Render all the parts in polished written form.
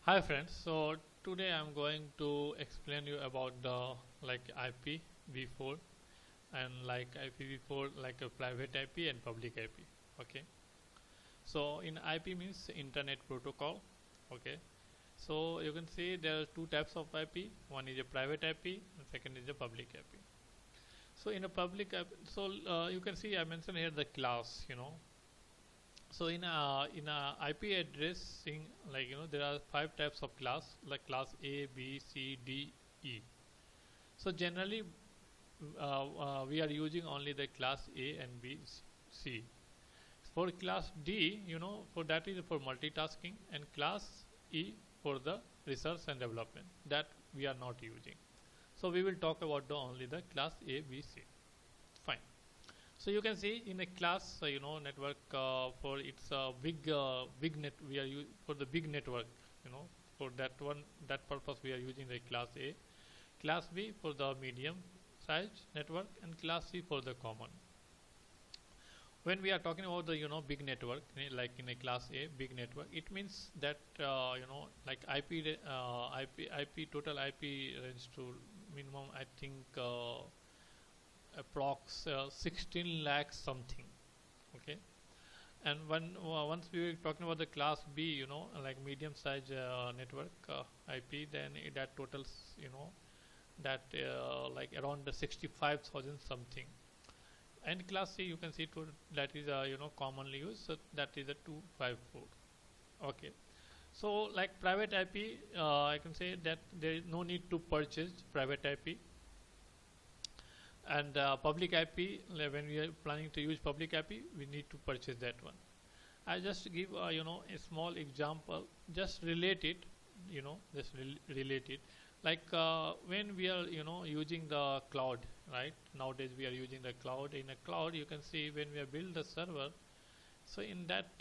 Hi friends, so today I'm going to explain you about the IPv4 and like IPv4 like a private IP and public IP. Okay, so in IP means internet protocol. Okay, so you can see there are two types of IP. One is a private IP and second is a public IP. So in a public IP, so you can see I mentioned here the class, so in a IP addressing, there are five types of class, like class A, B, C, D, E. So generally, we are using only the class A and B, C. For class D, for that is for multitasking, and class E for the research and development that we are not using. So we will talk about the only the class A, B, C. Fine. So you can see in a class, network for its big net. We are for the big network. For that purpose we are using the class A, class B for the medium size network, and class C for the common. When we are talking about the big network, like in a class A big network, it means that like IP total IP range to minimum, I think. Approx 16 lakhs something. Okay, and once we were talking about the class B, like medium size network IP, then that totals, that like around the 65,000 something. And class C, you can see that is commonly used, so that is a 254. Okay, so like private IP, I can say that there is no need to purchase private IP. And public IP, when we are planning to use public IP, we need to purchase that one. I just give a small example, just relate it, relate it. Like when we are using the cloud, right? Nowadays we are using the cloud. In a cloud, you can see when we build the server, so in that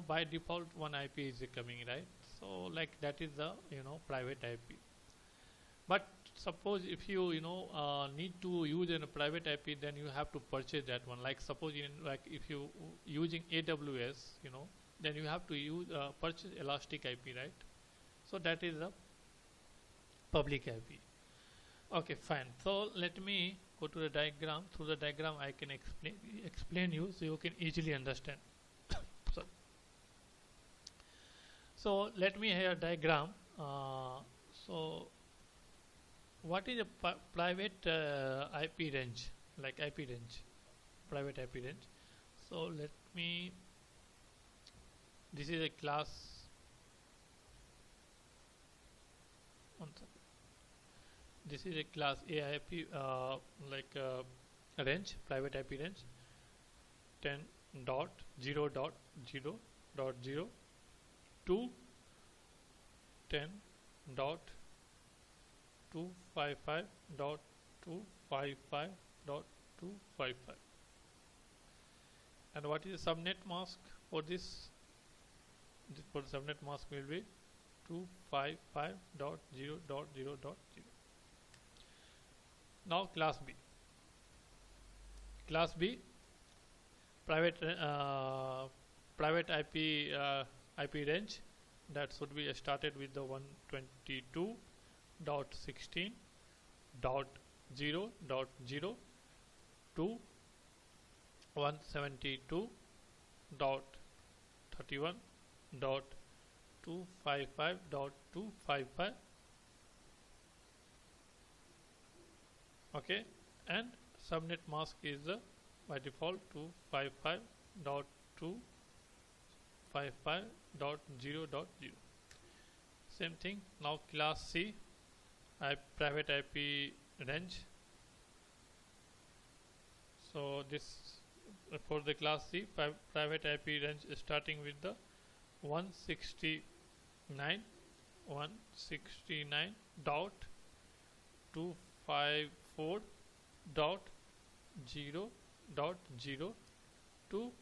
by default one IP is coming, right? So like that is the private IP. But suppose if you need to use in a private IP, then you have to purchase that one. Like suppose if you using AWS, then you have to use purchase elastic IP, right? So that is a public IP. Okay, fine. So let me go to the diagram. Through the diagram I can explain you, so you can easily understand. So let me here diagram. So what is a private IP range, like IP range, private IP range? So let me, this is a class, one second. This is a class A IP, range, private IP range, 10.0.0.0 to 10.255.255.255. And what is the subnet mask for this? For the subnet mask will be 255.0.0.0. Now class B. Class B, private IP IP range, that should be started with the 122.16.0.0 to 172.31.255.255. Okay, and subnet mask is by default 255.255.0.0. Same thing. Now class C, private IP range. So this for the class C private IP range is starting with the 169.169.254.0.0 to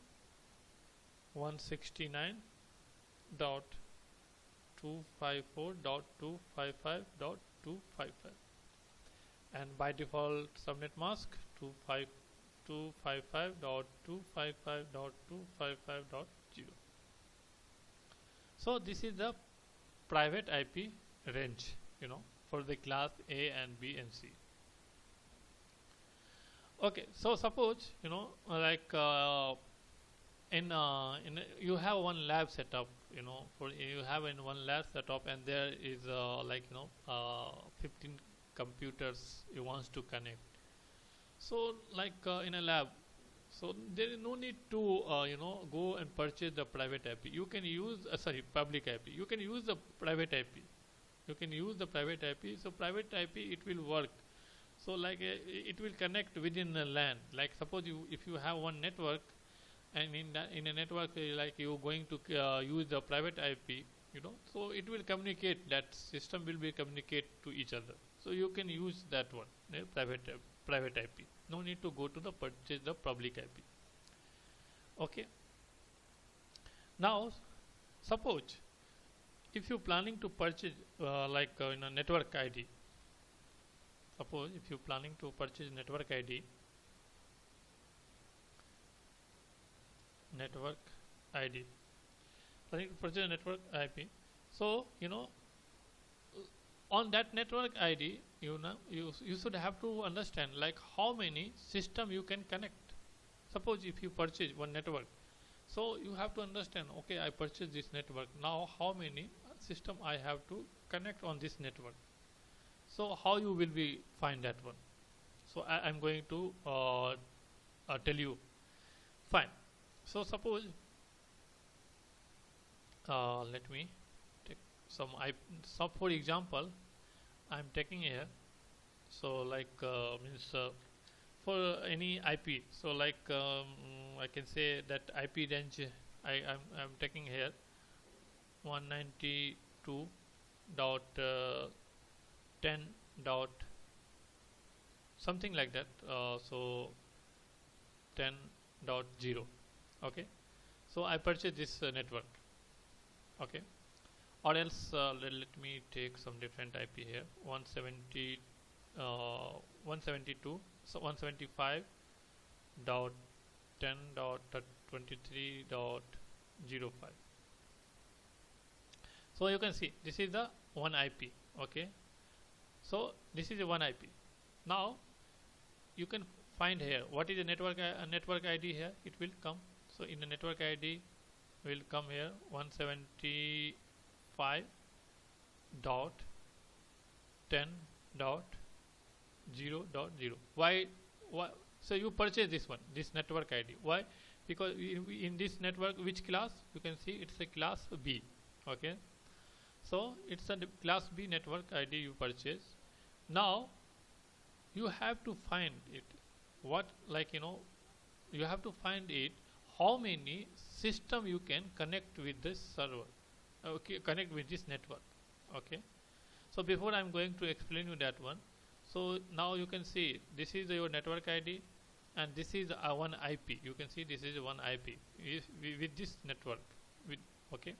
169.254.255.255, and by default subnet mask 255.255.255.0. So this is the private IP range, for the class A and B and C. Okay, so suppose like you have one lab setup, for you have in one lab setup, and there is 15 computers you wants to connect. So like in a lab, so there is no need to go and purchase the private IP. You can use public IP. You can use the private IP. You can use the private IP. So private IP, it will work. So like it will connect within the LAN. Like suppose if you have one network, and in a network like you going to use the private IP, so it will communicate. That system will be communicate to each other. So you can use that one, private IP. No need to go to the purchase the public IP. Okay. Now suppose if you planning to purchase in a network ID. Suppose if you planning to purchase network ID, planning to purchase network IP. So on that network ID, you should have to understand like how many system you can connect. Suppose if you purchase one network, so you have to understand, okay, I purchased this network, now how many system I have to connect on this network. So how you will be find that one? So I am going to tell you. Fine. So suppose let me take some for example, I am taking here. So like means for any IP. So like I can say that IP range I'm taking here 192.10. something like that. So 10.0. Okay. So I purchased this network. Okay. Or else let me take some different IP here. 172. So 175.10.23.05. So you can see this is the one IP. Okay. So this is the one IP. Now you can find here what is the network ID here. It will come. So in the network ID will come here 175.10.0.0. Why? So you purchase this network ID. Why? Because in this network, which class? You can see it's a class B. Okay. So it's a class B network ID you purchase. Now you have to find it. What, you have to find it how many system you can connect with this server. Okay, connect with this network. Okay. So before I'm going to explain you that one. So now you can see this is your network ID and this is one IP. You can see this is one IP with this network. Okay.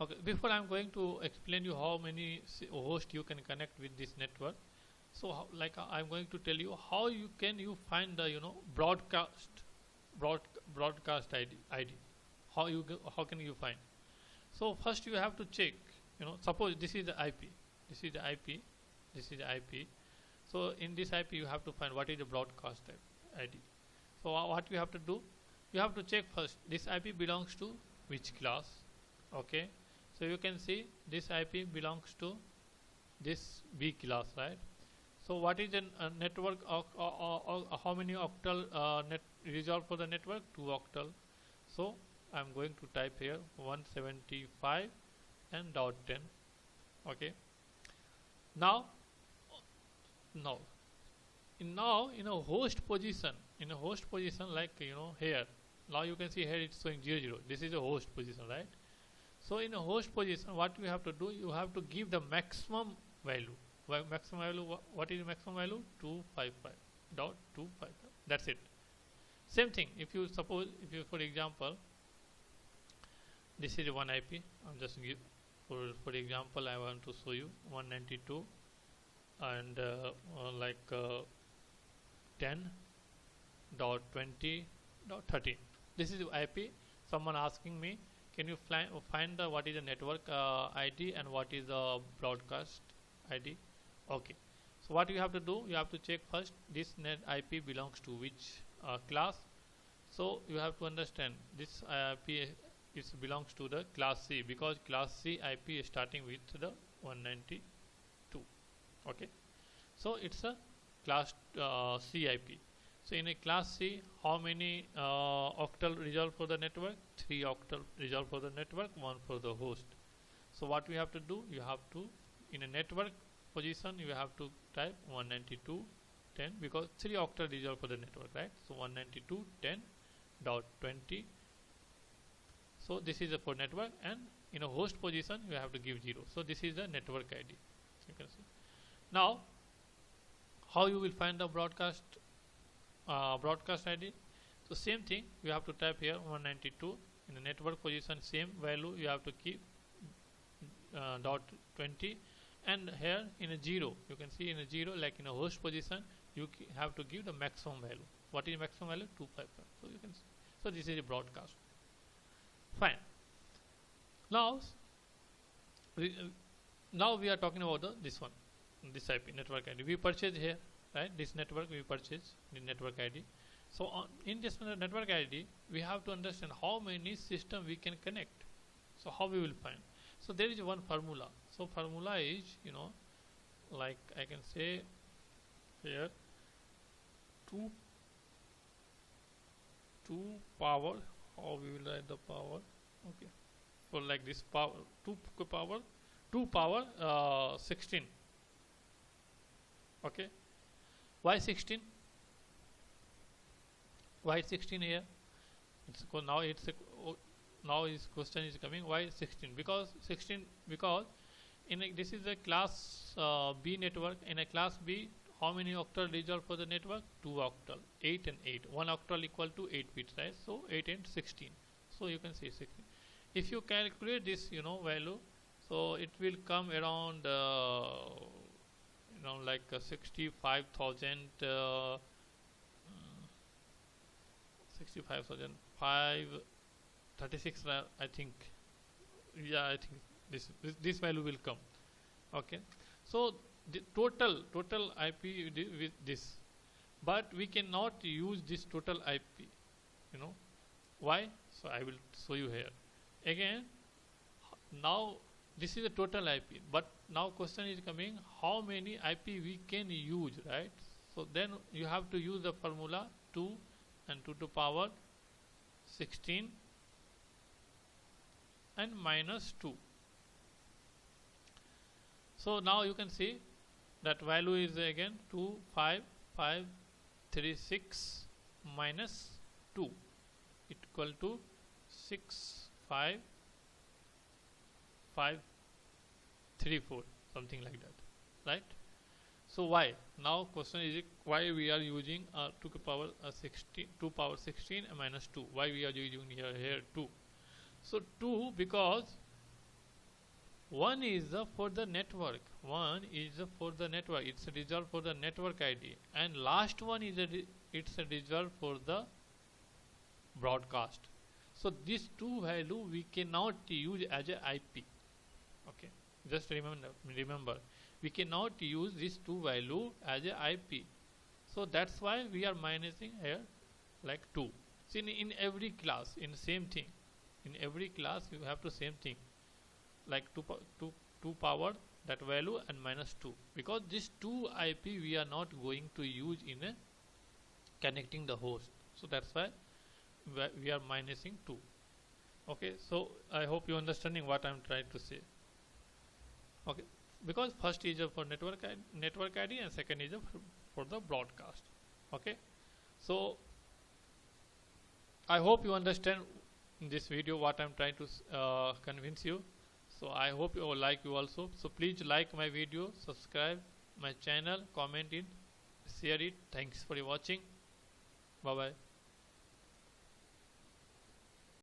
Okay. Before I'm going to explain you how many hosts you can connect with this network. So I'm going to tell you how you find the broadcast ID. How can you find? So first you have to check. Suppose this is the IP. This is the IP. So in this IP you have to find what is the broadcast ID. So what you have to do? You have to check first this IP belongs to which class. Okay. So you can see this IP belongs to this B class, right? So what is the network how many octal net resolve for the network? 2 octal. So I'm going to type here 175 and dot 10. Okay. Now in a host position, like here. Now you can see here it's showing 00. This is a host position, right? So in a host position, what you have to do? You have to give the maximum value. Maximum value. What is the maximum value? 255.255. That's it. Same thing. If you for example, this is one IP. I'm just give for example. I want to show you 192 and 10.20.13. This is IP. Someone asking me, can you find the what is the network ID and what is the broadcast ID? Okay, so what you have to do, you have to check first this net IP belongs to which class. So you have to understand this IP belongs to the class C, because class C IP is starting with the 192. Okay, so it's a class C IP. So in a class C, how many octal resolve for the network? 3 octal resolve for the network, 1 for the host. So what we have to do, you have to, in a network position, you have to type 192.10, because 3 octal resolve for the network, right? So 192.10.20. so this is for network, and in a host position you have to give 0. So this is the network ID. You can see. Now how you will find the broadcast ID? So same thing, you have to type here 192 in the network position, same value you have to keep .20, and here in a 0, you can see in a 0, like in a host position you have to give the maximum value. What is maximum value? 255. So you can see. So this is a broadcast. Fine. Now we are talking about this one, this IP network ID we purchase here, right? This network we purchase the network ID. So in this network ID we have to understand how many system we can connect. So how we will find? So there is one formula. So formula is, you know, like I can say here 2 power, how we will write the power? Okay, for like this power 2 power 16. Okay, why 16? Why 16 here? It's now it's a, now his question is coming, why 16? Because 16, because in a, this is a class B network. In a class B, how many octal resolve for the network? 2 octal, 8 and 8. 1 octal equal to 8 bits, right? So 8 and 16. So you can say 16. If you calculate this, you know, value, so it will come around you know, like 65,536, I think. Yeah, I think this value will come. Okay, so the total IP with this, but we cannot use this total IP, you know. Why? So I will show you here again. Now this is the total IP, but now question is coming, how many IP we can use, right? So then you have to use the formula 2 and 2 to power 16 and minus 2. So now you can see that value is again 25536 minus 2 equal to 65534, something like that, right? So why? Now question is why we are using 2 to power 16, 2 power 16 and minus 2. Why we are using here 2? So 2 because 1 is for the network. 1 is for the network. It's a resolve for the network ID, and last one is it's a resolve for the broadcast. So these two value we cannot use as a IP. Okay, just remember we cannot use these two value as a IP. So that's why we are minusing here like 2. See, in every class, in same thing, in every class you have to same thing, like 2 power that value and minus 2, because this 2 IP we are not going to use in a connecting the host. So that's why we are minusing 2. Okay, so I hope you understanding what I'm trying to say. Okay, because first is for network ID and second is for the broadcast. Okay, so I hope you understand in this video what I'm trying to convince you. So I hope you like you also. So please like my video, subscribe my channel, comment it, share it. Thanks for watching. Bye bye.